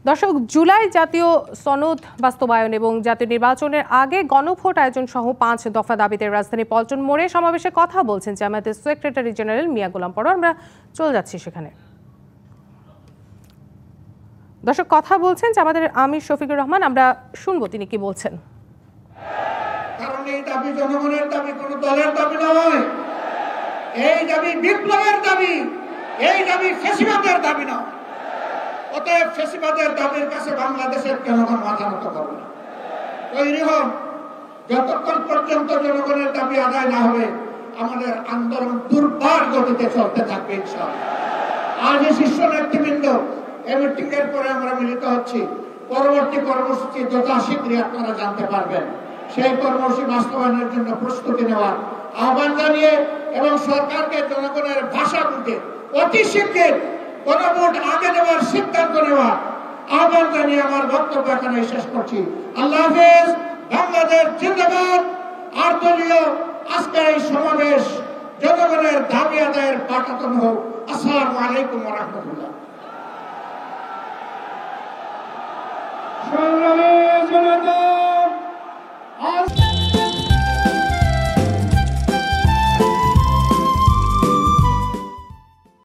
দর্শক, জুলাই জাতীয় সনদ বাস্তবায়ন এবং জাতীয় নির্বাচনের আগে গণভোট আয়োজন সহ 5 দফা দাবিতে রাজধানী পল্টন মোড়ে সমাবেশে কথা বলছেন জামায়াতের সেক্রেটারি জেনারেল মিয়া গোলাম পরোয়ার। আমরা চলে যাচ্ছি সেখানে। দর্শক, কথা বলছেন আমাদের আমির শফিকুর রহমান, আমরা শুনবো তিনি কি বলছেন। কারণ এই দাবি জনগণের দাবি, কোনো দলের দাবি নয়। এই দাবি বিপ্লবের দাবি, এই দাবি ফ্যাসিবাদের দাবি নয়। অতএব ফ্যাসিবাদের দাবির কাছে বাংলাদেশের জনগণ মাথা নত করবে না। তৈরি হন, যতক্ষণ পর্যন্ত জনগণের দাবি আদায় না হবে আমাদের আন্দোলন দুর্বার গতিতে চলতে থাকবে ইনশাআল্লাহ। আজ এই শীর্ষ নেতৃবৃন্দ এই মিটিং এর পরে আমরা মিলিত হচ্ছি। পরবর্তী কর্মসূচি যত শীঘ্রই আপনারা জানতে পারবেন। সেই কর্মসূচি বাস্তবায়নের জন্য প্রস্তুতি নেওয়ার আহ্বান জানিয়ে এবং সরকারকে জনগণের ভাষা বুঝে অতি শীঘ্র গণভোট আগে নেওয়ার সিদ্ধান্ত নেওয়ার আহ্বান জানিয়ে আমার বক্তব্য এখানে শেষ করছি। আল্লাহ হাফেজ। বাংলাদেশ জিন্দাবাদ। আর দলীয় আজকের এই সমাবেশ জনগণের দাবি আদায়ের পাঠাতন হোক। আসসালামু আলাইকুম ওয়া রাহমাতুল্লাহ।